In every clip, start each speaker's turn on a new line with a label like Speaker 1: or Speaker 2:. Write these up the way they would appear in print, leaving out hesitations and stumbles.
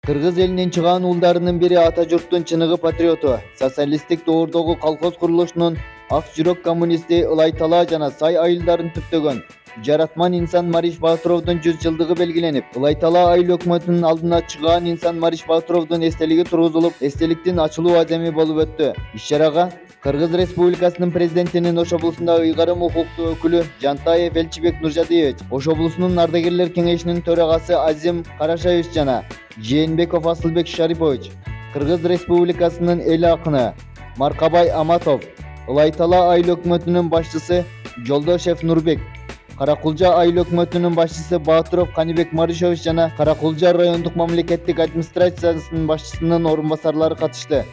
Speaker 1: Кыргыз элинин чыгаан уулдарынын бири ата журттун чыныгы патриоту, социалисттик доордогу колхоз курулушунун ак жүрөк коммунисти Ылай Тала жана Сай айылдарын түптөгөн жаратман инсан Мариш Баатуровдун 100 жылдыгы белгиленип, Ылай Тала айыл өкмөтүнүн алдына чыгаан инсан Мариш Баатуровдун эстелиги тургузулуп, эстеликтин ачылуу аземи болуп өттү. Иш-чарага Кыргыз Республикасынын президентинин Ош облусундагы ыйгарым укуктуу өкүлү Жантаев Элчибек Нуржадиевич, Ош облусунун ардагерлер кеңешинин төрагасы Азим Карашаевич жана Жээнбеков Асылбек Шарипович, Кыргыз Республикасынын эл акыны Маркабай Аматов, Ылай Тала айыл өкмөтүнүн башчысы Жолдошев Нурбек, Каракулжа айыл өкмөтүнүн башчысы Баатуров Канибек Маришович жана Каракулжа райондук мамлекеттик администрациясынын башчысынын орун басарлары катышты.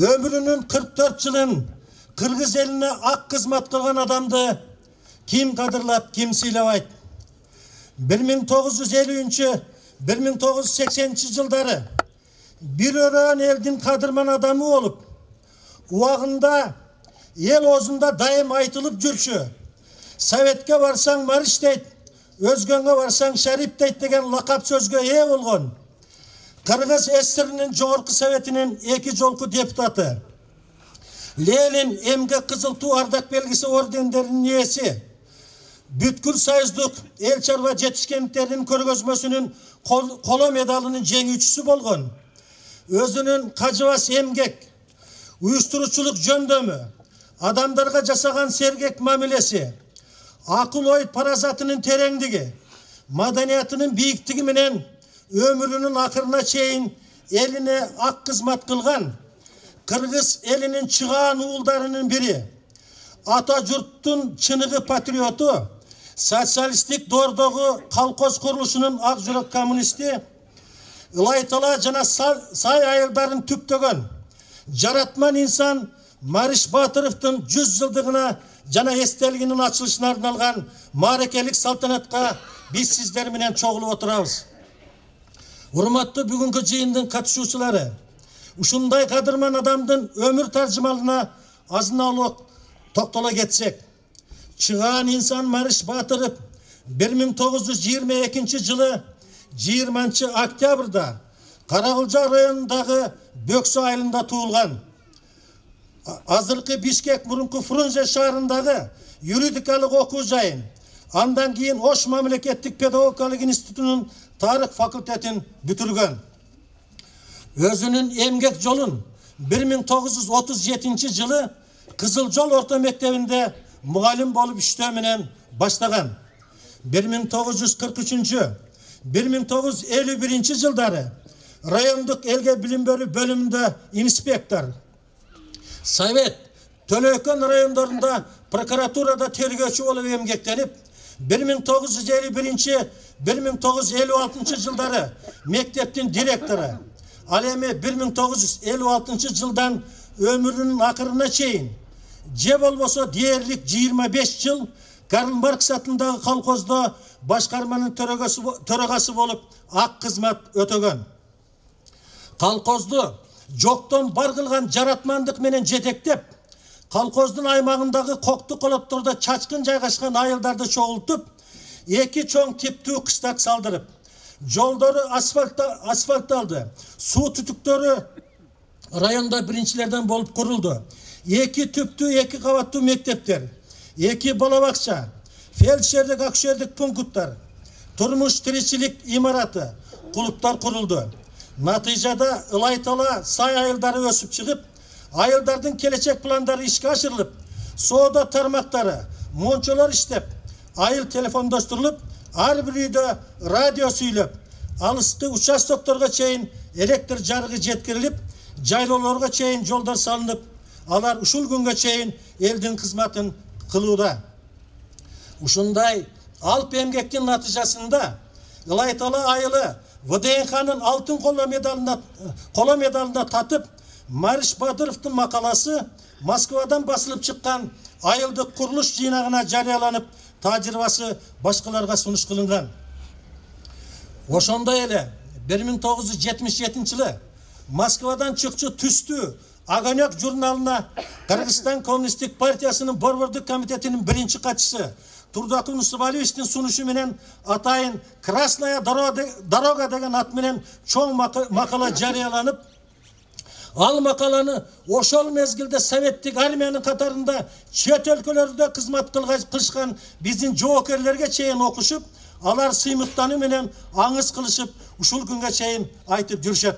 Speaker 2: Ömrünün 44 yılın Kırgız eline ak kızmat kılgan adamdı kim kadırlap, kim siylabait. 1953-1980 yılları bir öğren eldin kadırman adamı olup, uağında, el ozunda daim aytılıp жүрчү. Sovetke varsan Mariş deyt, özgönge varsan Şarip deyt degen lakap sözgö ие bolgon. Kırgız Esirinin Jogorku Sovetinin 2 jolku deputatı. Lenin Emgek Kızıl Tuu Ardak belgisi ordenlerinin iyesi. Бүткүл Союздук эл чарба жетишкендиктердин көргөзмөсүнүн коло медалынын жеңүүчүсү болгон. Өзүнүн кажыбас эмгек, уюштуруучулук жөндөмү, адамдарга жасаган сергек мамилеси, акыл ой паразатынын тереңдиги, маданиятынын бийиктиги менен ömrünün akırına çeyin eline ak kızmat kılgan Kırgız elinin çıgan uğuldarının biri. Atajurt'un çınıgı patriotu, sosyalistik doğruduğu kolxoz kuruluşunun ak жүрөк kommunisti, Ылай Тала жана Сай айылдарын түптөгөн жаратман инсан Мариш Баатуровдун 100 жылдыгына жана эстелигинин ачылышына арналган маарекелик салтанатка биз сиздер менен чогулуп отурабыз. Урматтуу бүгүnkү жыйындын катышуучулары, ушундай кадырман адамдын өмүр таржымалына азын-аулак токтоло кетсек, Чыгаан инсан Мариш Батыров 1922 жылы 20 октябрда Каракылжа районундагы Бөксө айылында туулган. Азыркы Бишкек мурунку Фрунзе шаарындагы юридикалык окуу жайын, андан кийин Ош мамлекеттик педагогикалык институтунун тарых факультетин бүтүргөн. Өзүнүн эмгек жолун 1937 жылы Кызыл Жол орто мектебинде muğalim bolup иштөө менен баштаган. 1943-1951 жылдары райондук элге билим берүү бөлүмүндө инспектор, Совет, Төлөкөн райондорунда прокуратурада тергөөчү болуп эмгектенип, 1951-1956 жылдары мектептин директору, ал эми 1956 жылдан өмүрүнүн акырына чейин же болбосо дээрлик 25 жыл Карл Маркс атындагы колхоздо башкарманын төрөгасы болуп ак кызмат өтөгөн. Колхозду жоктон бар кылган жаратмандык менен жетектеп, колхоздун аймагындагы кокту колоттордо чачкын жайгашкан айылдарды чогултуп, 2 чоң типтүү кыстак салдырып, жолдору асфальтталды, суу түтүктөрү районда биринчилерден болуп курулду. 2 түптүү 2 кабаттуу мектептер, 2 бала бакча, фельдшерлик акушерлик пункттар, турмуш тиричилик имараты, клубтар курулду. Натыйжада ылайтала сай айылдары өсүп чыгып, айылдардын келечек пландары ишке ашырылып, соода тармактары, мончолор иштеп, айыл телефондоштурулуп, ар бир үйдө радио сүйлөп, алыскы участокторго чейин электр жарыгы жеткирилип, жайлоолорго чейин жолдор салынып, алар ушул күнгө чейин элдин кызматын кылууда. Ушундай алп эмгектин натыйжасында Ылайтала айылы ВДНХ'нын алтын коло медалына татып, Мариш Батыровдун макаласы Москвадан басылып чыккан айылдык курулуш жыйнагына жарыяланып, тажрыйбасы башкаларга сунуш кылынган. Ошондой эле 1977 жылы Москвадан чыкчу түстүү Огонек журналына Кыргызстан Коммунисттик партиясынын борбордук комитетинин биринчи катчысы Турдакул Нусубалиевичтин сунушу менен атайын Красная дорога деген ат менен чоң макала жарыяланып, ал макаланы ошол мезгилде советтик армиянын катарында чет өлкөлөрдө кызмат кылышкан биздин жоокерлерге чейин окушуп, алар сыймыктануу менен аңыз кылышып, ушул күнгө чейин айтып жүрүшөт.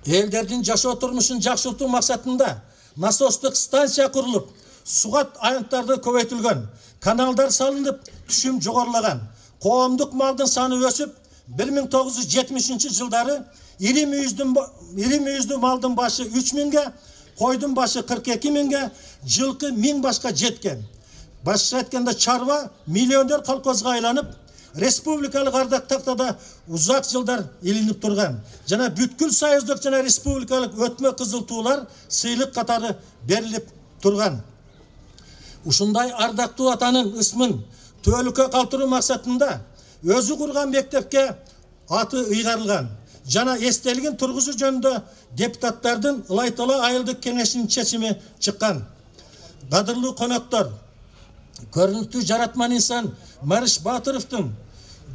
Speaker 2: Элдердин жашоо турмушун жакшыртуу максатында насостук станция курулуп, сугат аянттарды көбөйтүлгөн, каналдар салынып, түшүм жогорулаган, коомдук малдын саны өсүп, 1970 жылдары ири мүйүздүү малдын башы 3000ге, койдун башы 42.000ге, жылкы 1000 башка жеткен. Башкача айтканда чарба миллиондор колхозго айланып, республикалык ардак тактада узак жылдар илинип турган. Жана бүткүл союздук жана республикалык өтмө кызыл туулар сыйлык катары берилип турган. Ушундай ардактуу атанын ысмын төөлүккө калтыруу максатында өзү курган мектепке аты ыйгарылган. Жана эстелигин тургузуу жөнүндө депутаттардын Ылайтала айылдык кеңешинин чечими чыккан. Кадырлуу коноктор, көрүнүктүү жаратман инсан Мариш Батыровдун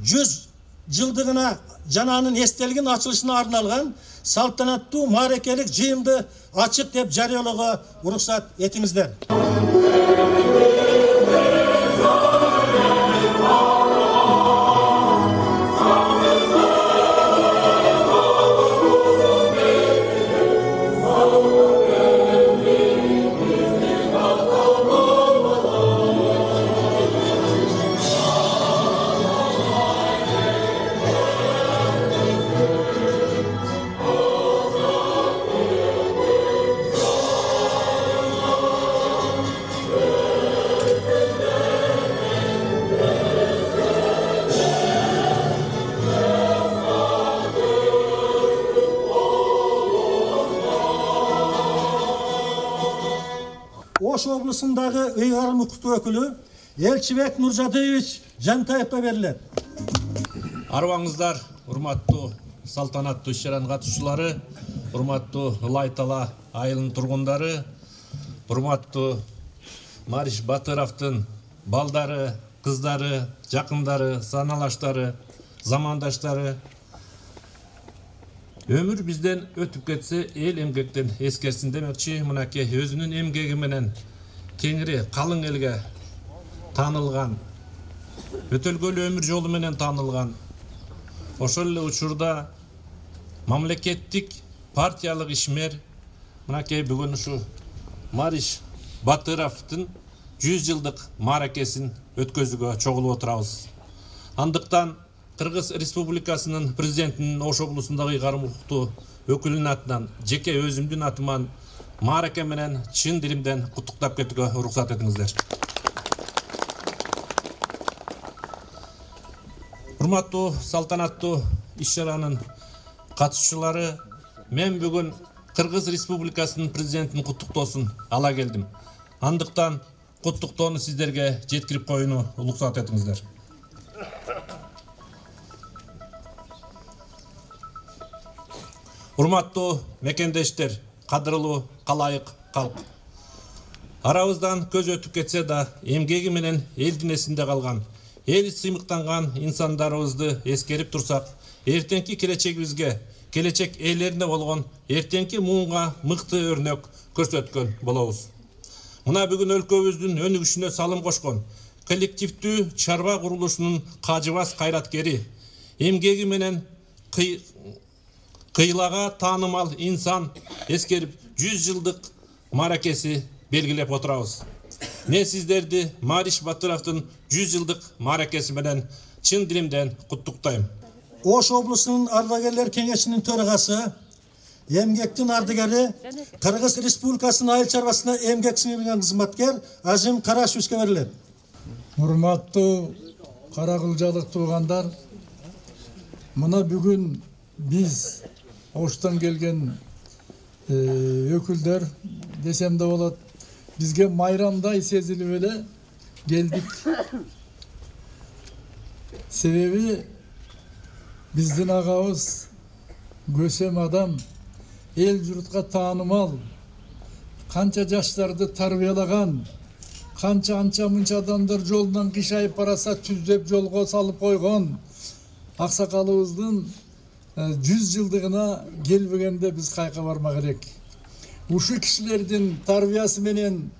Speaker 2: 100 жылдыгына жана анын эстелигин ачылышына арналган салтанаттуу маарекелик жыйынды ачык деп жарыялоого уруксат этиңиздер. Ош облусундагы ыйгарым укуктуу өкүлү Элчибек Нуржадыевич Жантаевке берилет.
Speaker 3: Арыбаңыздар. урматтуу салтанаттуу иш-чаранын катышчылары, урматтуу Ылай Тала айылынын тургундары, урматтуу Мариш Батыровдун балдары, кыздары, жакындары, саналаштары, замандаштары. Ömür bizden ötüp ketсе, el emgekten eskersin demekçi. Mınake özünün emgegi menen kеңири kalın elge tanılgan, ötөлгөлүү ömür жолу менен tanılgan. Ошол эле учурда мамлекеттик партиялык ишмер мынакей бүгүн ушу Мариш Батыровдун 100 жылдык мааракесин өткөзүүгө чогулуп отурабыз. Андыктан Кыргыз Республикасынын президентинин Ош облусундагы кармыктуу өкүлүнүн атынан, жеке өзүмдүн атыман маараке менен чын дилимден куттуктап кетүүгө уруксат этиңиздер. Урматтуу салтанаттуу иш-чаранын катышчылары, мен бүгүн Кыргыз Республикасынын президентинин куттуктоосун ала келдим. Андыктан куттуктоону сиздерге жеткирип коюуну уруксат этиңиздер. Урматтуу мекендештер, кадырлуу калайык калк. Арабыздан көз өтүп кетсе да, эмгеги менен элдин эсинде калган, эл сыймыктанган инсандарыбызды эскерип турсак, эртеңки келечегибизге, келечек ээлерине болгон эртеңки муунга мыкты өрнөк көрсөткөн болобуз. Мына бүгүн өлкөбүздүн өнүгүшүнө салым кошкон коллективдүү чарба курулушунун кажыбас кайраткери, эмгеги менен кыйлага таанымал инсан эскерип 100 жылдык мааракеси белгилеп отурабыз. Мен сиздерди Мариш Батыровдун 100 жылдык мааракеси менен чын дилимден куттуктайм.
Speaker 2: Ош облусунун ардагерлер кеңешинин төрагасы, эмгектин ардагери, Кыргыз Республикасынын айыл чарбасына эмгек сиңирген кызматкер Азим Карашевичке берилет.
Speaker 4: Урматтуу Каракылжалык туугандар, мына бүгүн биз Оштан келген өкүлдөр десем де болот, бизге майрамдай сезилип эле келдик. Себеби биздин агабыз көсем адам, эл журтка таанымал, канча жаштарды тарбиялаган, канча анча-мынча адамдар жолунан кышайып бараса түздөп жолго салып койгон аксакалыбыздын 100 жылдыгына келбегенде биз кайка барма керек. Ушу кишилердин тарбиясы менен,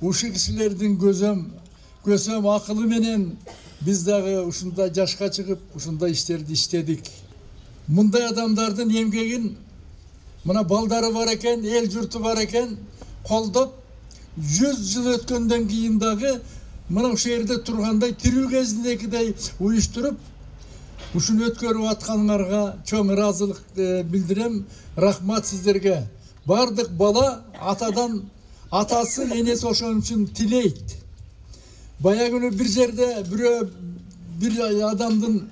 Speaker 4: ушу кишилердин көсөм акылы менен биз дагы ушундай жашка чыгып, ушундай иштерди иштедик. Мындай адамдардын эмгегин мына балдары бар экен, эл журту бар экен, колдоп 100 жыл өткөндөн кийин дагы мына ушул жерде тургандай тирүү кезиндегидей уюштуруп ушуну өткөрүп атканыңарга чоң ыраазылык билдирем. Рахмат сиздерге. Бардык бала атадан, атасы энеси ошон үчүн тилейт. Баягы бир жерде бир адамдын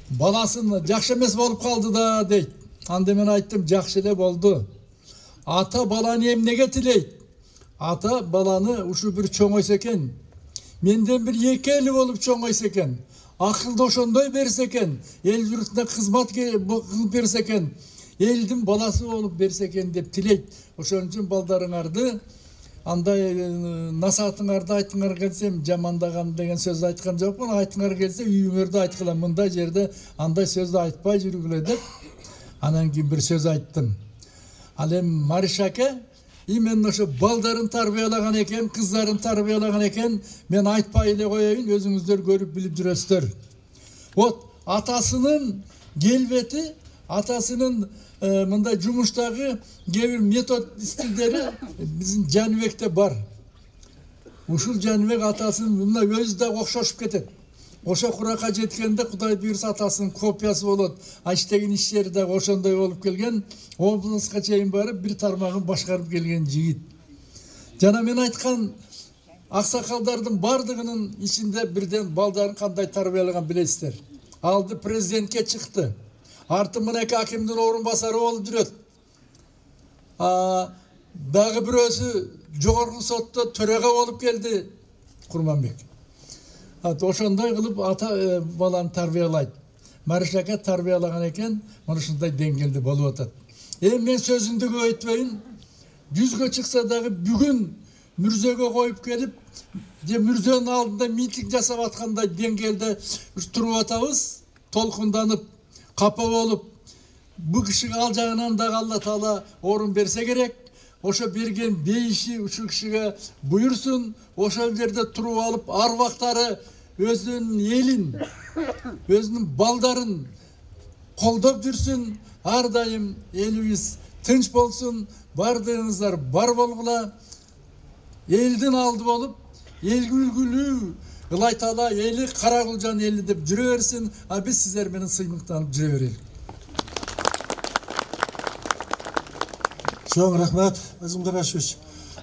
Speaker 4: баласын жакшы эмес болуп калды да дейт. Анда мен айттым, жакшы эле болду. Ата баланы эмнеге тилейт? Ата баланы ушу бир чоңойсо экен, менден бир эки эли болуп чоңойсо экен, акылды ошондой берсе экен, эл журтуна кызмат кылып берсе экен, элдин баласы болуп берсе экен деп тилейт. Ошон үчүн балдарыңарды андай насаатыңарды айтыңар келсем, жамандаган деген сөз айткан жокмун. Айтыңар келсе үйүңөрдө айткыла, мындай жерде андай сөздү айтпай жүргүлө деп. Анан кийин бир сөз айттым. Ал эми Мариш аке именно ошо балдарын тарбиялаган экен, кыздарын тарбиялаган экен. Мен айтпай эле коеюн, өзүңүздөр көрүп билип жүрөсүздөр. Вот атасынын келбети, атасынын мындай жумуштагы кээ бир метод стилдери биздин Жаныбекте бар. Ушул Жаныбек атасынын мына өзү да окшошуп кетет. Ошо куракка жеткенде Кудай буйрса атасынын копиясы болот. Иштеген иштери да ошондой болуп келген. Облуска чейин барып бир тармагын башкарып келген жигит. Жана мен айткан аксакалдардын бардыгынын ичинде бирден балдарын кандай тарбиялаган билесиздер. Алды президентке чыкты. Арты мынакей акимдин орун басары болуп жүрөт. Дагы бирөөсү жогорку сотто төрага болуп келди, Курманбек. Ошондой кылып ата баланы тарбиялайт. Marişaka tarbiyalagan eken, mana şunday dengelde bolup atat. Men sözündü көйtpeyin. 100'gө çıksa dağı bugün Mürzöge koyup gelip Mürzö'nün aldında miting jasap atkanda dengelde turup atabız, tolkundanıp, kapa olup, bu kişi alacağından da Allah Taala orun berse gerek. Oşa bergen beyişi uçu kişiye buyursun, oşa yerde turup alıp arvaqtары özünün elin, özünün baldарын koldoп жүрсүn, ар дайым elimiz tınç bolsun, bardığınızlar bar bolgula, elden aldı bolup, elgi ülgülü, Ылай Таала eli Каракулжан eli dep жүрө берсин, a biz sizler менен сыймыктанып жүрө берелик.
Speaker 2: Çok rahmet Azimdar Aşuş.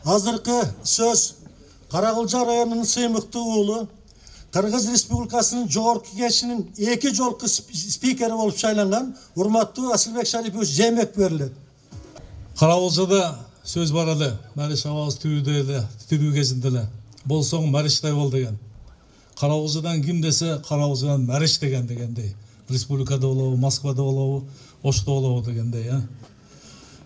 Speaker 2: Hazırkı söz Karakılca rayonunun sıymıktı oğlu Kırgız Respublikasının Jogorku Kengesinin 2 jolku spikeri olup şaylangan urmatlı Asılbek Şaripovich Jemek beriledi.
Speaker 5: Karakılca'da söz baradı. Mariş avaz tübü kezindele. Bolsoң Mariş'tay bol degen. Karakılca'dan kim dese Karakılca'dan Mariş degendey. Respublikada olavu, Moskvada olavu, Oş'ta olavu degendey ya.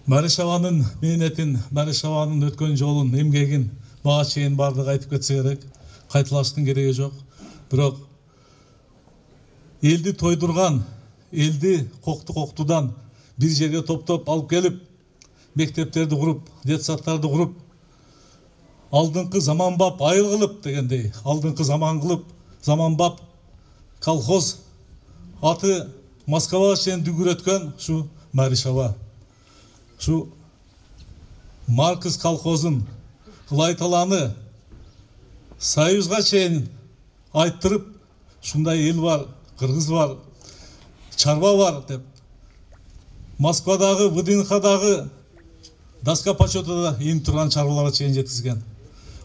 Speaker 5: Mariş avanın mehnetin, Mariş avanın ötkön jolun, emgegin bağa çeyin bardıq aytıp ketse gerek. Kaytılaştın gereği жоқ. Бирок eldi toydurgan, eldi koktudan bir жерге топтоп алып келип, мектептерди куруп, детсадтарды куруп, алдыңкы заманбап айыл кылып дегендей, алдыңкы заман кылып, заманбап колхоз аты Москва чейин дүгүрөткөн şu Mariş ава. Şu Markız колхозун Ылай Тааланы Союзга чейин айттырып, шундай ел бар, Кыргыз бар, чарба бар деп. Москвадагы, ВДНХдагы доска почетада энип турган чарбаларга чейин жеткизген.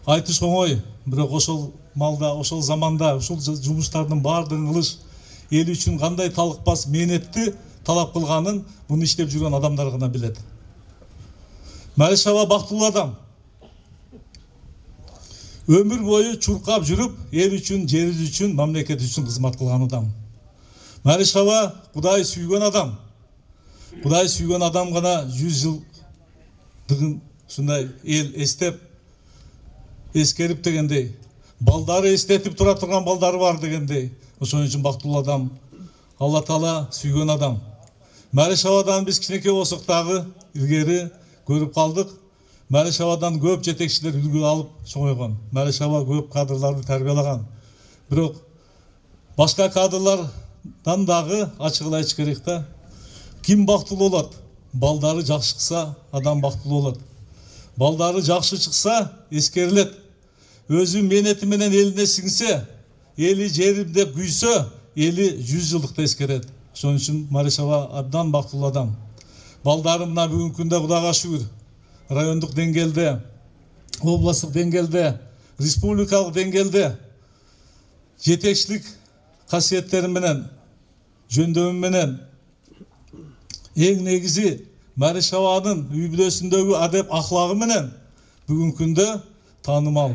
Speaker 5: Айтыш оңой, бирок ошол малда, ошол заманда, ушул жумуштардын баардыгын кылыш эл үчүн кандай талыкпас мээнетти талап кылганын муну иштеп жүргөн адамдар гана билет. Mariş ава бактылуу адам. Ömür boyu çurkap жүрүp, ел үчүн, жери үчүн, мамлекет үчүн кызмат кылган адам. Mariş ава Кудай сүйгөн адам. Кудай сүйгөн адам гана 100 жылдыгын ушундай эл эстеп, эскерип дегендей. Балдары эстетип тура турган балдары бар дегендей. Ошон үчүн бактылуу адам. Алла Таала сүйгөн адам. Mariş авадан биз кичинекей болсок дагы илгери көрүп калдык. Mariş avadan көп жетекчилер үлгү алып чоңойгон. Mariş ава көп кадрларды тарбиялаган. Бирок башка кадрлардан дагы ачыгын айтыш керек да. Ким бактылуу болот? Балдары жакшы чыкса, адам бактылуу болот. Балдары жакшы чыкса, эскерилет. Өзү мээнети менен элине сиңсе, эли жерим деп күйсө, эли 100 жылдыкта эскерет. Ошон үчүн Mariş ава абдан бактылуу адам. Балдары мына бүгүнкү күндө Кудайга шүгүр. Райондук деңгээлде, областтык деңгээлде, республикалык деңгээлде жетекчилик касиеттери менен, жөндөмү менен эң негизи Mariş аванын үй бүлөсүндөгү адеп ахлагы менен бүгүнкү күндө таанымал.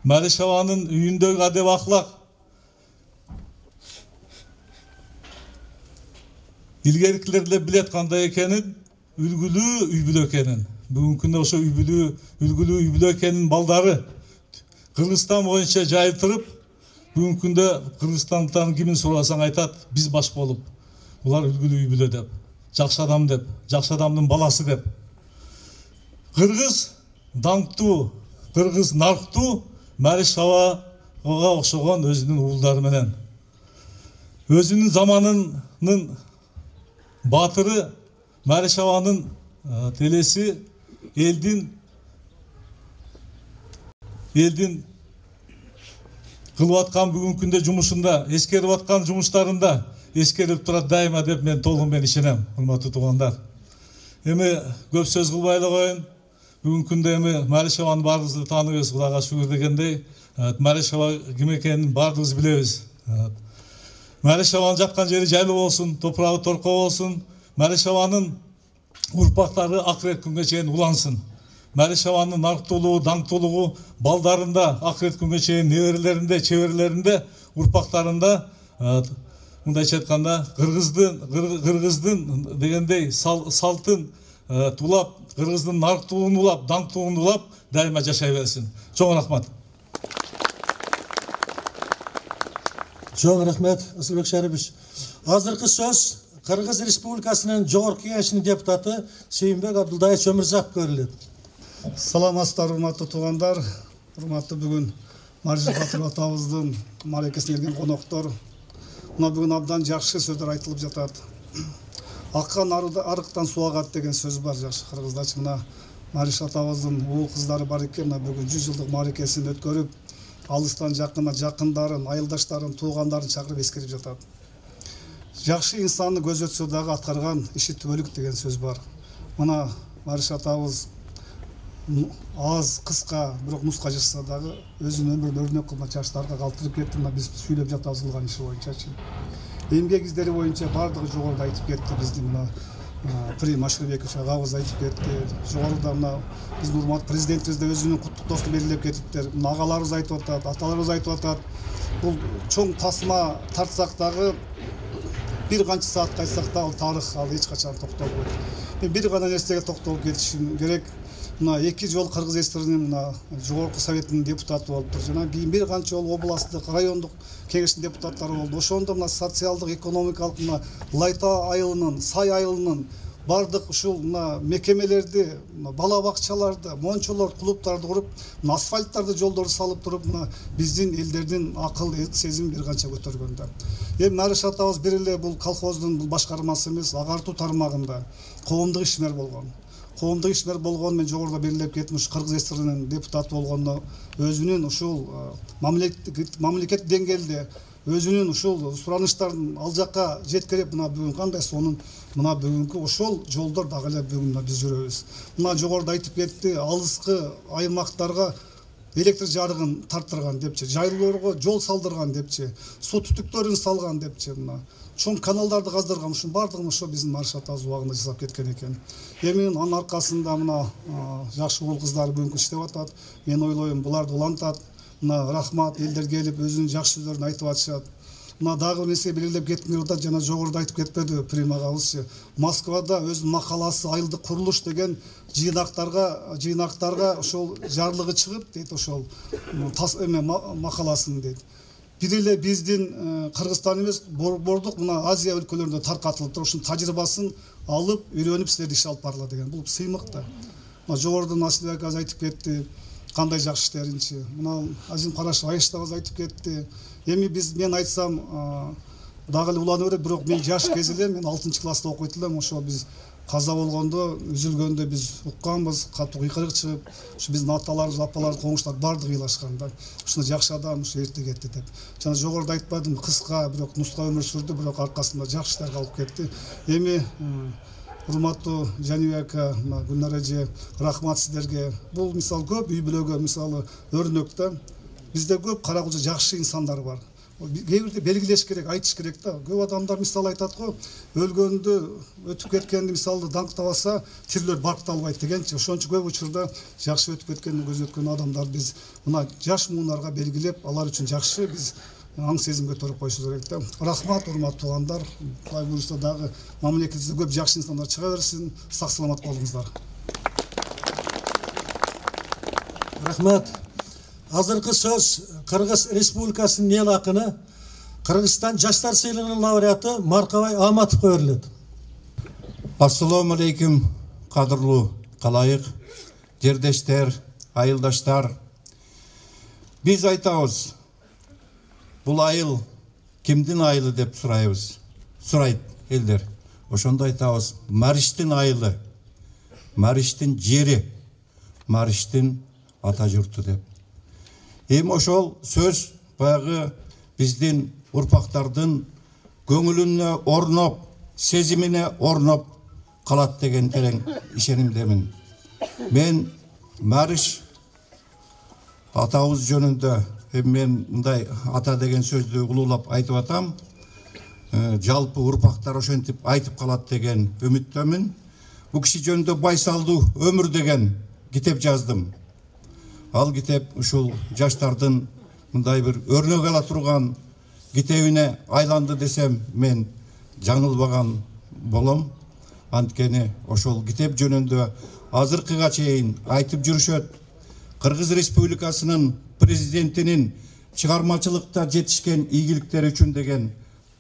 Speaker 5: Mariş аванын үйүндөгү адеп ахлак илгеркилер деле билет кандай экенин, үлгүлүү үй бүлө экенин. Бүгүнкү күндө ошо үлгүлүү үй бүлө экенин балдары Кыргызстан боюнча жайылтырып, бүгүнкү күндө Кыргызстандын кимин сурасаң айтат, биз баш болуп, булар үлгүлүү үй бүлө деп, жакшы адам деп, жакшы адамдын баласы деп. Кыргыз даңктуу, Кыргыз нарктуу Mariş авага окшогон өзүнүн уулдары менен. Өзүнүн заманынын батыры Mariş аванын телеси элдин кылып аткан бүгүнкү күндө жумушунда, эскерип аткан жумуштарында эскерип турат дайыма деп мен толук менен ишенем, урматтуу туугандар. Эми көп сөз кылбай эле коеюн. Бүгүнкү күндө эми Mariş аваны баарыбыз тааныбыз, Кудайга шүгүр дегендей. Mariş ава ким экенин баарыбыз билебиз. Mariş аванын жаткан жери жайлуу болсун, топурагы торко болсун. Mariş аванын урпактары акырет күнгө чейин улансын. Mariş аванын нарктуулугу, даңктуулугу балдарында акырет күнгө чейин неберелеринде, чеберлеринде, урпактарында мындайча айтканда кыргыздын дегендей салтын тулап, кыргыздын нарктуулугун улап, даңктуулугун улап дайыма жашай берсин. Чоң рахмат.
Speaker 2: Чоң рахмет, Асылбек Шарипович. Азыркы сөз Кыргыз Республикасынын Жогорку Кеңешинин депутаты Сүйүнбек Абдулдаевич Өмүрзаков көрүлөт.
Speaker 6: Саламатсыздар, урматтуу туугандар, урматтуу бүгүн Мариш Батыр атабыздын мааракесине келген коноктор. Мына бүгүн абдан жакшы сөздөр айтылып жатат. Аккан арыктан суу агат деген сөз бар жакшы кыргыздачы. Мына Мариш атабыздын уул кыздары бар экен, мына бүгүн 100 жылдык мааракесин өткөрүп, алыстан жакына жакындарын, айылдаштарын, туугандарын чакырып эскерип жатат. Жакшы инсанды көзөтсө дагы аткарган иши түбөлүк деген сөз бар. Мына Мариш атабыз аз, кыска, бирок нуска жазса дагы өзүнүн өмүрүн өрнөк кылып жаштарга калтырып кетти. Мына биз сүйлөп жатабыз кылган иши боюнчачы. Эмгек издери боюнча бардыгы жогоруда айтып кетти. Биздин мына Прим Ашырбекович агабыз айтып кетти. Жогоруда мына биздин урматтуу президентибиз да өзүнүн куттуктоосун белгилеп кетиптир. Мына агаларыбыз айтып атат, аталарыбыз айтып атат. Бул чоң тасма тартсак дагы бир канча саат кайтсак да ал тарых, ал эч качан токтолбойт. Мен бир гана нерсеге токтолуп кетишим керек. Мына 2 жол Кыргыз ССРнин мына Жогорку Советинин депутаты болуптур. Жана кийин бир канча жол областтык, райондук кеңештин депутаттары болду. Ошондо мына социалдык, экономикалык мына Лайта айылынын, Сай айылынын бардык ушул мына мекемелерди, бала бакчаларды, мончолор, клубтарды куруп, асфальттарды, жолдорду салып туруп, мына биздин элдердин акыл сезим бир канча көтөргөндө. Эми Мариш атабыз бир эле бул колхоздун бул башкармасы эмес, агартуу тармагында коомдук ишмер болгон. Коомдук ишмер болгон, мен жогоруда белгилеп кеттим, ушу Кыргыз ССРнин депутаты болгондо өзүнүн ушул мамлекет деңгээлде өзүнүн ушул сураныштарын ал жакка жеткирип, мына бүгүн кандай сонун мына бүгүнкү ошол жолдор дагы эле бүгүн биз жүрөбүз. Мына жогоруда айтып кетти, алыскы аймактарга электр жарыгын тарттырган депчи, жайлоорго жол салдырган депчи, суу түтүктөрүн салган депчи, мына чоң каналдарды каздырган, ушунун бардыгын ошо биздин Мариш атабыз убагында жасап кеткен экен. Эми анын аркасында мына жакшы уул кыздар бүгүн иштеп атат. Мен ойлойм, буларды улантат. Мына рахмат, элдер келип өзүнүн жакшы сөздөрүн айтып атышат. Мына дагы бир нерсе белгилеп кетким келип атат, жана жогоруда айтып кетпеди Прим агабызчы. Москвада өзүнүн макаласы айылдык курулуш деген жыйнактарга ошол жарлыгы чыгып дейт, ошол макаласын дейт. Бир эле биздин Кыргызстан эмес, борбордук мына Азия өлкөлөрүндө таркатылып туруп, ушунун тажрыйбасын алып, үйрөнүп силер иш алып барыла деген. Бул сыймык да. Мына жогоруда Асылбек агай айтып кетти, кандай жакшы иштеринчи. Мына Азим Карашев Айыштабыз айтып кетти. Эми мен айтсам дагы эле уланып берет, бирок мен жаш кез эле, мен 6 класста окуйт элем, ошо биз каза болгондо, үзүлгөндө биз укканбыз, катуу кыйкырык чыгып, ушу биздин аталарыбыз, апаларыбыз, коңуштар бардыгы ыйлашкан да. Ушуна жакшы адам ушу эрте кетти деп. Жана жогоруда айтпадым, кыска, бирок нуска өмүр сүрдү, бирок аркасында жакшы иштер калып кетти. Эми урматтуу Жанибек ака, Гүлнар эже, рахмат сиздерге. Бул мисалы көп үй бүлөгө мисалы өрнөк да. Бизде көп кара кулча жакшы инсандар бар. Кээ бирде белгилеш керек, айтыш керек да. Көп адамдар мисалы айтат го, өлгөндү, өтүп кеткенди мисалы даңктабаса, тирилер баркталбайт дегенчи. Ошончо көп учурда жакшы өтүп кеткенди көзөткөн адамдар биз мына жаш муунарга белгилеп, алар үчүн жакшы биз аң сезим көтөрүп коюшубуз керек да. Рахмат, урматтуу туугандар. Кудай буюрса дагы мамлекетибизде көп жакшы инсандар чыга берсин. Сак саламат болуңуздар.
Speaker 2: Рахмат. Азыркы сөз Кыргыз Республикасынын эл акыны, Кыргызстан жаштар сыйлыгынын лауреаты Маркабай Аматовго берилет.
Speaker 7: Ассаламу алейкум, кадырлуу калайык, жердештер, айылдаштар. Биз айтабыз, бул айыл кимдин айылы деп сурайт элдер. Ошондо айтабыз, Мариштин айылы, Мариштин жери, Мариштин ата журту деп. Эми ошол сөз баягы биздин урпактардын көңүлүнө орноп, сезимине орноп калат деген терең ишенимдемин. Мен Мариш атабыз жөнүндө мен мындай ата деген сөздү улуулап айтып атам. Жалпы урпактар ошентип айтып калат деген үмүттөмүн. Бул киши жөнүндө Байсалдуу өмүр деген китеп жаздым. Ал китеп ушул жаштардын мындай бир өрнөк ала турган китебине айланды десем мен жаңылбаган болом. Анткени ошол китеп жөнүндө азыркыга чейин айтып жүрүшөт. Кыргыз Республикасынын президентинин чыгармачылыкта жетишкен ийгиликтери үчүн деген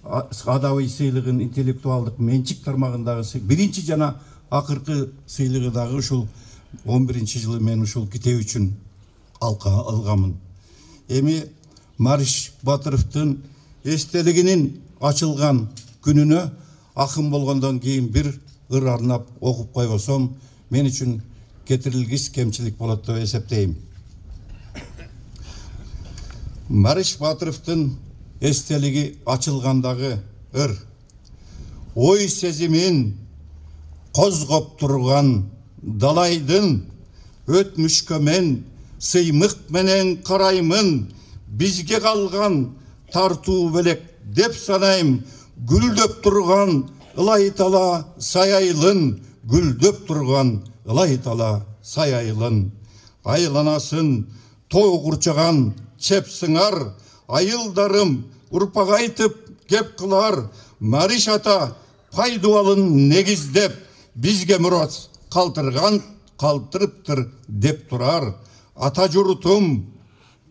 Speaker 7: адабый сыйлыгын интеллектуалдык менчик тармагындагы биринчи жана акыркы сыйлыгы дагы ушул 11-жылы мен ушул китеп үчүн алгамын. Эми Мариш Батыровдун эстелигинин ачылган күнүнө акын болгондон кийин бир ыр арнап окуп койбосом мен үчүн кетирилгис кемчилик болот деп эсептейм. Мариш Батыровдун эстелиги ачылгандагы ыр. Ой сезимин козгоп турган далайдын өтмүшкө мен сыймык менен караймын. Бизге калган тартуу белек деп санайм. Гүлдөп турган ылайтала саяйлын, гүлдөп турган ылайтала саяйлын. Айланасын тоо курчаган чеп сыңар, айылдарым урпак айтып кеп кылар. Мариш ата пайдуалын негиздеп, бизге мурас калтырыптыр деп турар. Ата журтум,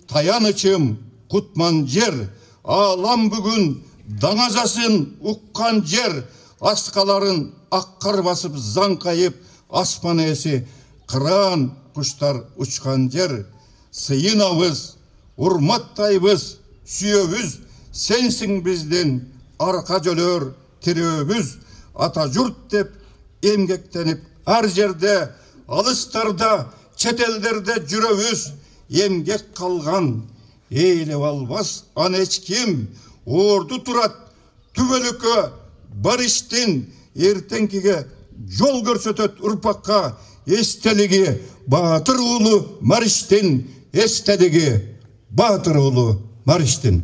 Speaker 7: таянычым, кутман жер, алам бүгүн даңазасын уккан жер, аскаларын аккар басып заңкайып, аспан эси кыран куштар учкан жер. Сыйынабыз, урматтайбыз, сүйөбүз, сенсиң биздин арка жөлөр тирөөбүз. Ата журт деп эмгектенип ар жерде, алыстарда, чет элдерде жүрөбүз. Эмгек калган эйлеп албас аны эч ким. Орду турат түбөлүккө Бариштин эртеңкиге жол көрсөтөт урпакка. Эстелиги Баатыр уулу Мариштин, эстелиги Баатыр уулу Мариштин.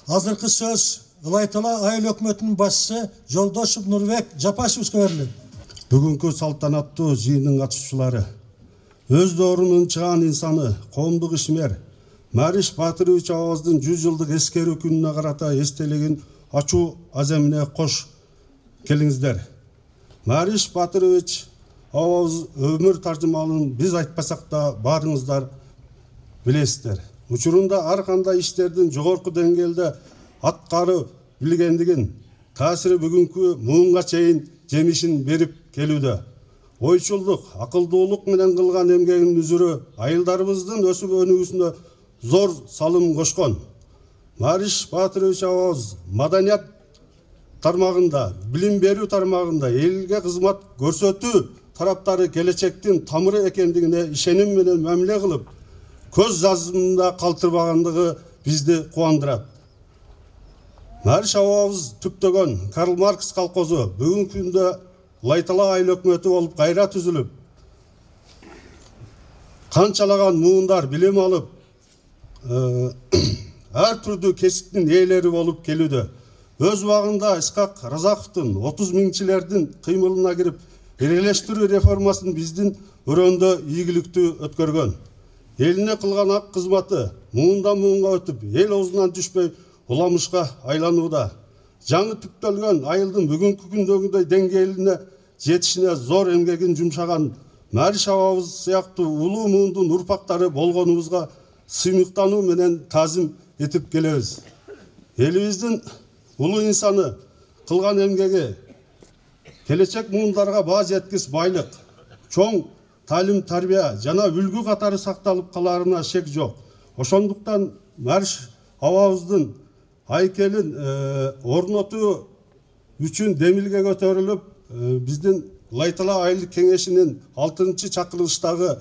Speaker 2: Азыркы сөз Ылайтала айыл өкмөтүнүн башчысы Жолдошев Нурбек Жапашевичке берилет.
Speaker 8: Бүгүнкү салтанаттуу жыйындын катышуучулары, өз доорунун чыгаан инсаны, коомдук ишмер Мариш Батырович Аваздын 100 жылдык эскерүү күнүнө карата эстелигин ачуу аземине кош келиңиздер. Мариш Батырович Аваз өмүр таржымалын биз айтпасак да баарыңыздар билесиздер. Учурунда ар кандай иштердин жогорку деңгээлде аткарып билгендигин, таасири бүгүнкү муунга чейин жемишин берип келүүдө. Ойчулдук, акылдуулук менен кылган эмгегинин үзүрү айылдарыбыздын өсүп өнүгүүсүнө зор салым кошкон. Мариш Батырович Аваз маданият тармагында, билим берүү тармагында элге кызмат көрсөтүү тараптары келечектин тамыры экендигине ишеним менен мамиле кылып, көз жазымында калтырбагандыгы бизди кубандырат. Мариш Аваз түптөгөн Карл Маркс колхозу бүгүнкү күндө Ылайтала айыл өкмөтү болуп кайра түзүлүп, канчалаган муундар билим алып, ар түрдүү кесиптин ээлери болуп келүүдө. Өз убагында Исхак Разаковдун 30 миңчилердин кыймылына кирип, элелештирүү реформасын биздин өрөөндө ийгиликтүү өткөргөн. Элине кылган ак кызматы муундан муунга өтүп, эл оозунан түшпөй уламышка айланууда. Жаңы түптөлгөн айылдын бүгүнкү күндөгүдөй деңгээлине жетишине зор эмгегин жумшаган Мариш Аваз сыяктуу улуу муундун урпактары болгонубузга сыймыктануу менен таазим этип келебиз. Элибиздин улуу инсаны кылган эмгеги келечек муундарга баа жеткис байлык, чоң таалим тарбия жана үлгү катары сакталып калаарына шек жок. Ошондуктан Мариш Аваздын айкелин орнотуу үчүн демилге көтөрүлүп, биздин Ылайтала айылдык кеңешинин 6-чакырылыштагы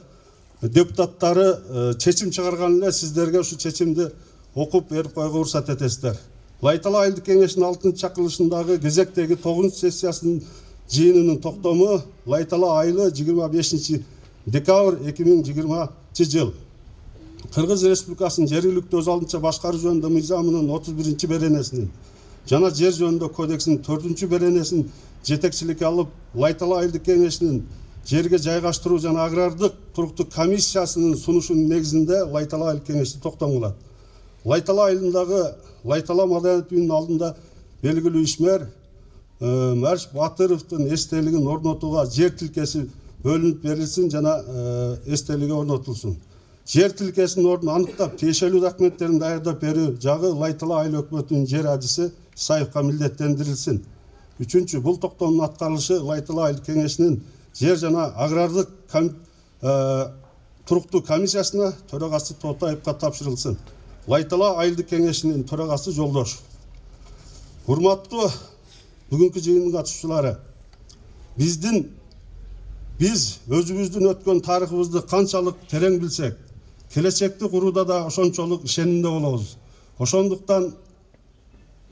Speaker 8: депутаттары чечим чыгарган эле, сиздерге ушу чечимди окуп берип койгонго уруксат этесиздер. Ылайтала айылдык кеңешинин 6-чакырылышындагы кезектеги 9-сессиясынын жыйынынын токтому Ылайтала айылы 25 декабрь 2020 жыл. Кыргыз Республикасынын жергиликтүү өз алдынча башкаруу жөнүндө мыйзамынын 31-беренесинин жана жер жөнүндө кодексинин 4-беренесин жетекчиликке алып, Ылайтала айылдык кеңешинин жерге жайгаштыруу жана агрардык туруктук комиссиясынын сунушунун негизинде Ылайтала айылдык кеңеши токтом кылат. Лайтала айылындағы Лайтала маданият үйінің алдында белгілі ишмер Мәрш Батыровтың естелігін орнатуға жер тилкесі бөлініп берілсін жана естелігі орнатылсын. Жер тилкесінің орнын анықтап, тиешелүү документтерин даярдап берүү жагы Лайтала айыл өкмөтүнүн жер адиси Исаевка милдеттендирилсин. Үчүнчү, бул токтомдун аткарылышы Лайтала айыл кеңешинин жер жана агрардык туруктуу комиссиясына төрагасы Тотаевка тапшырылсын. Лайтала айылдык кеңешинин төрагасы Жолдошов. Урматтуу бүгүнкү жыйындын катышуучулары, биз өзүбүздүн өткөн тарыхыбызды канчалык терең билсек, келечекти курууда да ошончолук ишенимде болобуз. Ошондуктан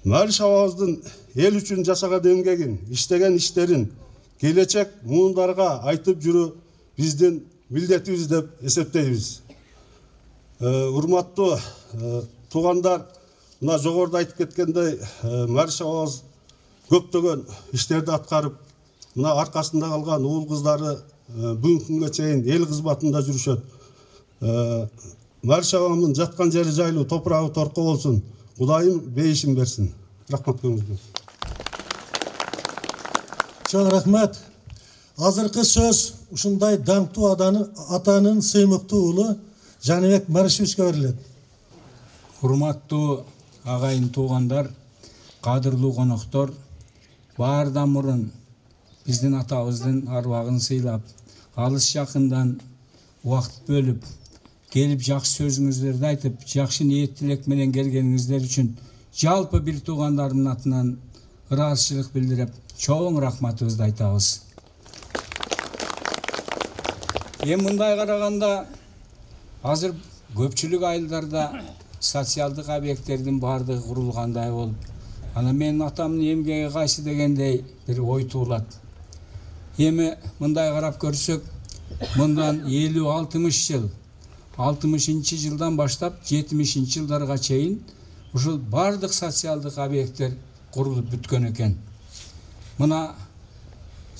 Speaker 8: Мариш абабыздын эл үчүн жасаган эмгегин, иштеген иштерин келечек муундарга айтып жүрүү биздин милдетибиз деп эсептейбиз. Урматтуу туугандар, мына жогоруда айтып кеткендей, Мариш абабыз көптөгөн иштерди аткарып, мына аркасында калган уул кыздары бүгүнкү күнгө чейин эл кызматында жүрүшөт. Мариш абамдын жаткан жери жайлуу, топурагы торко болсун. Кудайым бейишин берсин. Рахмат көңүлгө.
Speaker 2: Чоң рахмат. Азыркы сөз ушундай даңктуу атанын сыймыктуу уулу Жаныбек Маришевичке берилет.
Speaker 9: Урматтуу агайын туугандар, кадырлуу коноктор, баардан мурун биздин атабыздын арбагын сыйлап, алыс жакындан убакыт бөлүп, келип жакшы сөзүңүздөрдү айтып, жакшы ниет тилек менен келгениңиздер үчүн жалпы бир туугандарымдын атынан ыраазычылык билдирип, чоң рахматыбызды айтабыз. Мындай караганда, азыр көпчүлүк айылдарда социалдык объекттердин баардыгы курулгандай болуп, ана менин атамдын эмгеги кайсы дегендей бир ой туулат. Мындай карап көрсөк, мындан 50-60 жыл, 60-ынчы жылдан баштап 70-нчи жылдарга чейин ушул баардык социалдык объекттер курулуп бүткөн экен. Мына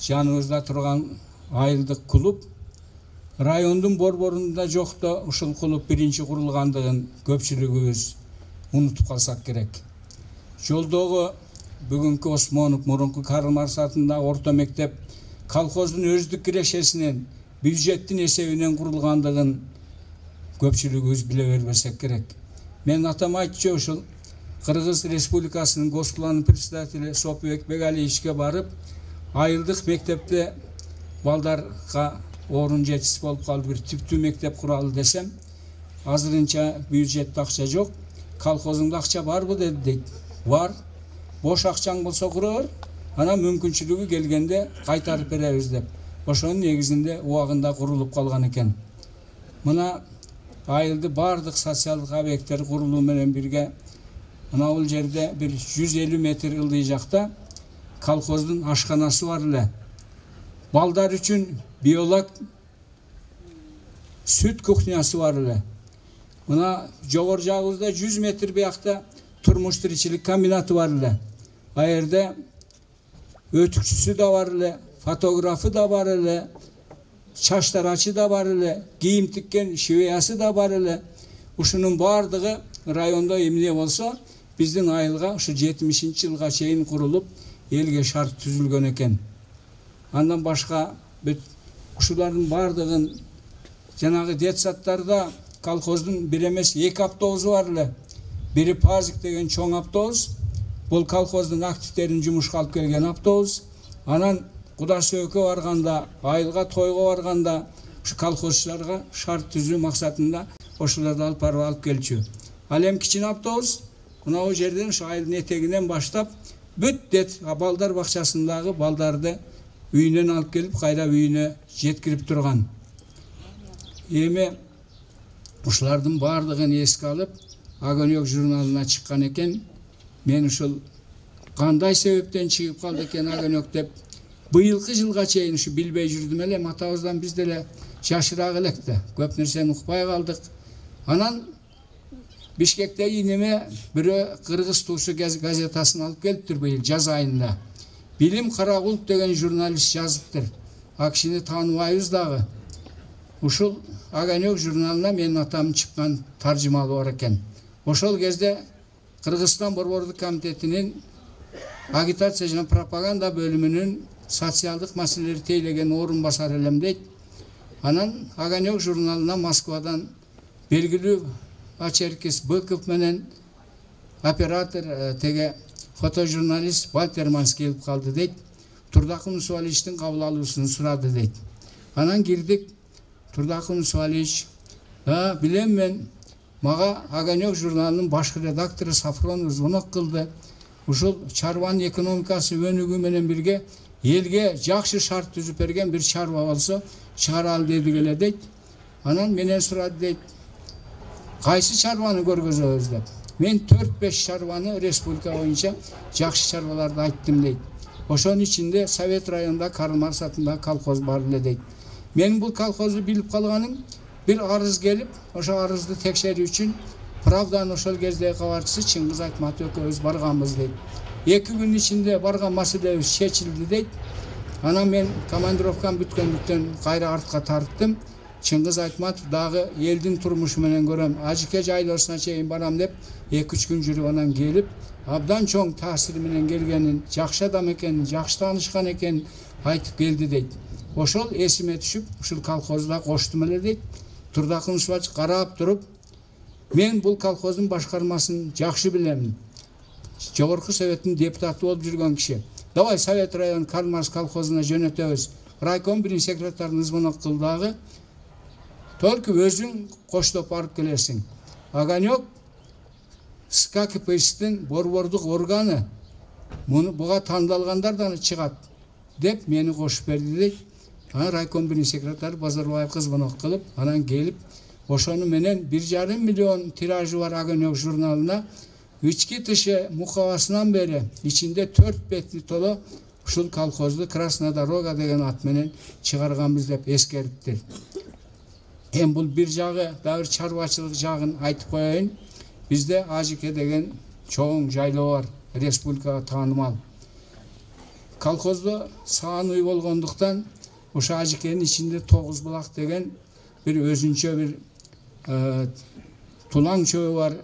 Speaker 9: жаныбызда турган айылдык клуб райондун борборунда жокто ушул клуб биринчи курулгандыгын көпчүлүгүбүз унутуп калсак керек. Жолдогу бүгүнкү Осмонов мурунку Карл Маркс атындагы орто мектеп колхоздун өздүк кирешесинен бюджеттин эсебинен курулгандыгын көпчүлүгүбүз биле бербесек керек. Мен атам айтчу, ушул Кыргыз Республикасынын Госпланын председатели Сопбек Бегалиевичке барып, айылдык мектепте балдарга орун жетиси болуп калып бир типтүү мектеп куралы десем, азырынча бюджетте акча жок, колхозуңда акча барбы дейт. Бар, бош акчаң болсо кура бер, анан мүмкүнчүлүгү келгенде кайтарып беребиз деп. Ошонун негизинде убагында курулуп калган экен. Мына айылды баардык социалдык объекттер курулуу менен бирге мына бул жерде бир 150 метр ылдый жакта колхоздун ашканасы бар эле. Балдар үчүн биолог сүт кухнясы бар эле. Мына жогору жагыбызда 100 метр биякта турмуш тиричилик комбинаты бар эле. А жерде өтүкчүсү да бар эле, фотографы да бар эле, чач тарачы да бар эле, кийим тиккен швеясы да бар эле. Ушунун баардыгы райондо эмне болсо, биздин айылга ушу 70-нчи жылга чейин курулуп, элге шарт түзүлгөн экен. Андан башка ушулардын баардыгын жанагы детсадтарда колхоздун бир эмес 2 автобусу бар эле. Бири Пазик деген чоң автобус, бул колхоздун активтерин жумушка алып келген автобус. Анан Куда сөйкө барганда, айылга тойго барганда, ушу колхозчуларга шарт түзүү максатында ошолорду алып келчү. Ал эми кичине автобус мына бул жерден ушу айылдын этегинен баштап бүт дет балдар бакчасындагы балдарды үйүнөн алып келип, кайра үйүнө жеткирип турган. Эми ушулардын баардыгын эске алып, Агонёк журналына чыккан экен. Мен ушул кандай себептен чыгып калды экен Агонёк деп быйылкы жылга чейин ушу билбей жүрдүм эле. Атабыздан биз деле жашыраак элек да, көп нерсени укпай калдык. Анан Бишкекте инеме бирөө Кыргыз туусу газетасын алып келиптир быйыл жаз айында. Билим Карагулов деген журналист жазыптыр. А кишини тааныбайбыз дагы. Ушул Агонёк журналына менин атам чыккан таржымалы бар экен. Ошол кезде Кыргызстан Борбордук комитетинин агитация жана пропаганда бөлүмүнүн социалдык маселелерди тейлеген орун басары элем дейт. Анан Огонек журналына Москвадан белгилүү Ачеркис Быков менен оператор теге фотожурналист Вальтерманс келип калды дейт. Турдакун Усуаличтин кабыл алуусун сурады дейт. Анан кирдик. Турдакун Усуалич, билем мен, мага Огонек журналынын башкы редактору Сафронов звонок кылды. Ушул чарбанын экономикасы өнүгүү менен бирге элге жакшы шарт түзүп берген бир чарба болсо чыгаралы деди эле дейт. Анан менен сурады дейт. Кайсы чарбаны көргөзөбүз деп. Мен 4-5 чарбаны республика боюнча жакшы чарбаларды айттым дейт. Ошонун ичинде Совет районунда Карл Маркс атындагы колхоз бар эле дейт. Мен бул колхозду билип калганым bir arız gelip, oşa arızdı tekşeri üçün Pravda'nın ошол кездеги кабарчысы Чыңгыз Айтматов экөөбүз барганбыз дейт. 2 gün içinde барган маселебиз чечилди дейт. Анан мен командировкам бүткөндүктөн кайра артка тарттым. Чыңгыз Айтматов дагы элдин турмушу менен көрөм, Ажыке жайлоосуна чейин барам деп 2-3 gün жүрүп анан келип, абдан чоң таасири менен келгенин, жакшы адам экенин, жакшы таанышкан экенин айтып келди дейт. Ошол эсиме түшүп, ушул колхозда коштум эле дейт. Турдакун Усуалич карап туруп, мен бул колхоздун башкармасын жакшы билем. Жогорку советтин депутаты болуп жүргөн киши. Давай Совет район Карл Маркс колхозуна жөнөтөбүз. Райком биринчи секретарынын звонок кылдагы. Только өзүң коштоп барып келесиң. Огонек СККПСтин борбордук органы. Буга тандалгандардан чыгат деп мени кошуп берди дейт. Райком биринчи секретары Базарбаевга звонок кылып, анан келип, ошону менен 1,5 миллион тиражы бар Огонек журналына ички тышы мукабасынан бери ичинде 4 бетли толо ушул колхозду Красная дорога деген ат менен чыгарганбыз деп эскериптир. Эми бул бир жагы дагы чарбачылык жагын айтып коеюн. Бизде Ажыке деген чоң жайлоо бар, республикага таанымал. Колхоздо саан үй болгондуктан ошо Ажыкенин ичинде 9 булак деген бир өзүнчө бир тулаң чөбү бар,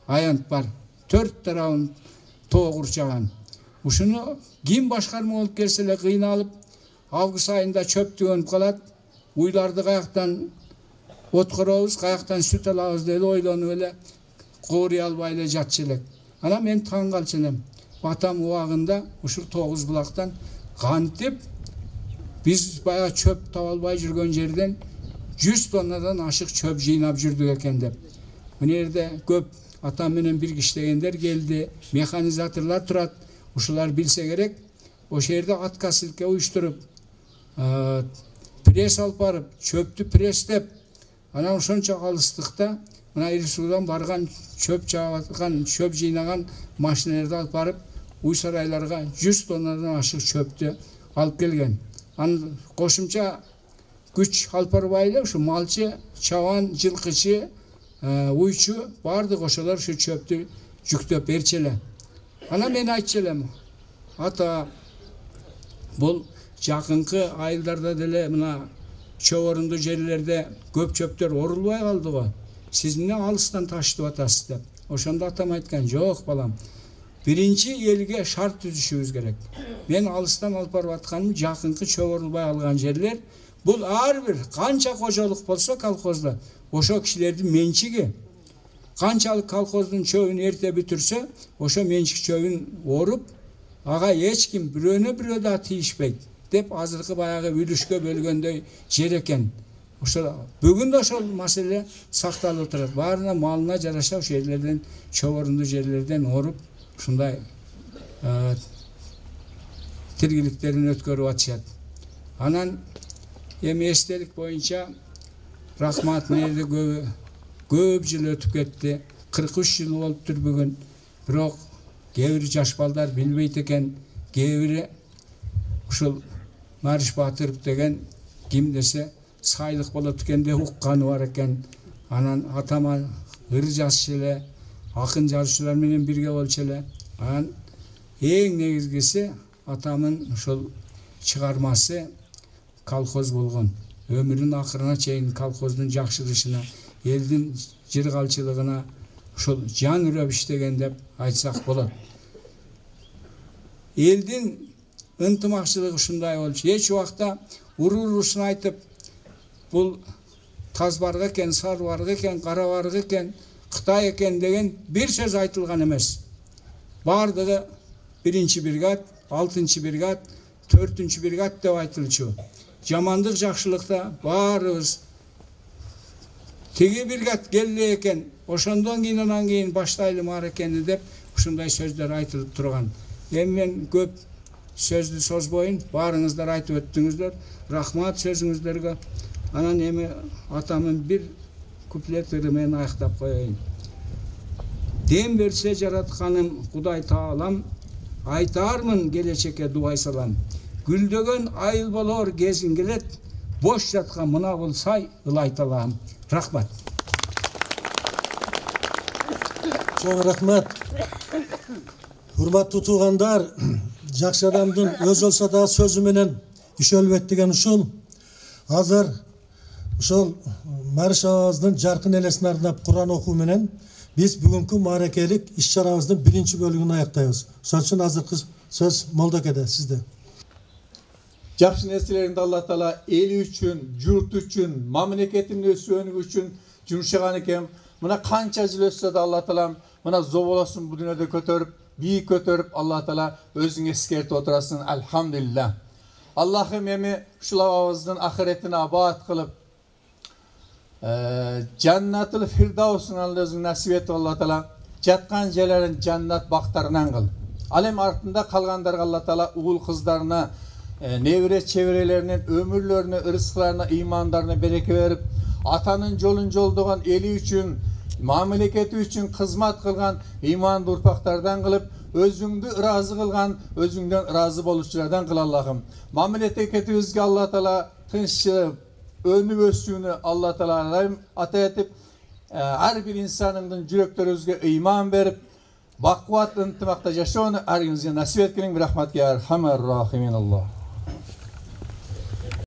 Speaker 9: аянт бар. 4 тарабын тоо курчаган. Ушуну ким башкарма болуп келсе эле кыйналып, август айында чөп төгөнүп калат. Уйларды каяктан откоробуз, каяктан сүт алабыз деп ойлонуп эле кооруй албай эле жатчу элек. Анан мен таң калчу элем. Атам убагында ушул 9 булактан кантип биз бая чөп таба албай жүргөн жерден 100 тоннадан ашык чөп жыйнап жүрдүк экен деп. Мына жерде көп атам менен бирге иштегендер келди, механизаторлор турат. Ушулар билсе керек. Ошол жерде атка силке уюштуруп, пресс алып барып, чөптү пресстеп, анан ошончо алыстыкта мына Ирисудан барган чөп чабаткан, чөп жыйнаган машиналарды алып барып, уй сарайларга 100 тоннадан ашык чөптү алып келген. Анан кошумча күч алып барбай эле ушу малчы, чабан, жылкычы, уйчу бардык ошолор ушу чөптү жүктөп берчү эле. Анан мен айтчу элем, ата бул жакынкы айылдарда деле мына чөп орундуу жерлерде көп чөптөр орулбай калды го. Сиз эмне алыстан таштып атасыз деп. Ошондо атам айткан, жок балам. Биринчи элге шарт түзүшүбүз керек. Мен алыстан алып барып атканым жакынкы чөп орулбай алган жерлер. Бул ар бир канча кожолук болсо колхозда, ошо кишилердин менчиги. Канчалык колхоздун чөбүн эрте бүтүрсө, ошо менчик чөбүн оруп, ага эч ким бирөөнө да тийишпейт деп азыркы баягы үлүшкө бөлгөндөй жер экен. Ошо бүгүн да ошол маселе сакталып турат. Баарына малына жараша ошол жерлерден чөп орундуу жерлерден оруп, ушундай тиргиликтерин өткөрүп атышат. Анан эми эстелик боюнча рахмат, мээрде көп жыл өтүп кетти. 43 жыл болуптур бүгүн. Бирок кээ бир жаш балдар билбейт экен, кээ бири ушул Мариш Батыров деген ким десе сайлык болот экен деп укканы бар экен. Анан атама ыр жазчу эле, акын жазуучулар менен бирге болчу эле. Анан эң негизгиси атамын ушул чыгармасы колхоз болгон. Өмүрүнүн акырына чейин колхоздун жакшырышына, элдин жыргалчылыгына ошол жан үрөп иштеген деп айтсак болот. Элдин ынтымакчылыгы ушундай болчу. Эч убакта уруусун айтып, бул Тазбаргы экен, Сарбаргы экен, Карабаргы экен, Кытай экен деген бир сөз айтылган эмес. Бардыгы 1-чи бригад, 6-чы бригад, 4-чү бригад деп айтылчу. Жамандык жакшылыкта баарыбыз тиги бригад келе экен, ошондон кийин баштайлы мааракени деп ушундай сөздөр айтылып турган. Эми мен көп сөздү созбойын, баарыңыздар айтып өттүңүздөр. Рахмат сөзүңүздөргө. Анан эми атамын бир куплет менен аяктап коеюн. Дем берсе жаратканым Кудай Таалам, айтармын келечекке дуай салам. Гүлдөгөн айыл болор кезин келет, бош жаткан мына бул сай ылайталам. Рахмат.
Speaker 2: Чоң рахмат. Урматтуу туугандар, жакшы адамдын өз болсо да сөзү менен иш өлбөйт деген ушул. Азыр ушул Мариш абабыздын жаркын элесине арнап Куран окуу менен биз бүгүнкү мааракелик иш-чарабыздын 1-чи бөлүгүн аяктайбыз. Ошон үчүн азыркы сөз Молдокеде сизде.
Speaker 10: Жакшы нерселеринди Алла Таала эли үчүн, журт үчүн, мамлекеттин өсүүнү үчүн жумшаган экен. Мына канча жыл өссө да Алла Таалам мына зоболосун бу дүйнөдө көтөрүп, бийик көтөрүп Алла Таала өзүң эскертип отурасын. Алхамдулилlah. Аллахым эми ушул абабыздын ахиретин абад кылып, Jannatul Firdavs'un özüng nasip et Allah Teala. Жатқан жерлерин жаннат бактарынан кыл. Ал эми артында калгандарга Алла Таала уул кыздарына, небере чеберелеринин өмүрлөрүнө, ырыскыларына, ыймандарына береке берип, атанын жолун жолдогон эли үчүн, мамлекети үчүн кызмат кылган ыймандуу урпактардан кылып, өзүңдү ыраазы кылган, өзүңдөн ыраазы болуучулардан кыл Аллахым. Мамлекетибизге Алла Таала тынччылык, önü ösüğünü Allah Teala ata etip her bir insanın yüreklerinize iman verip bakvat ıntımakta yaşayanı her günüzü nasip etkenin bir rahmet ya Erhamer Rahimin Allah.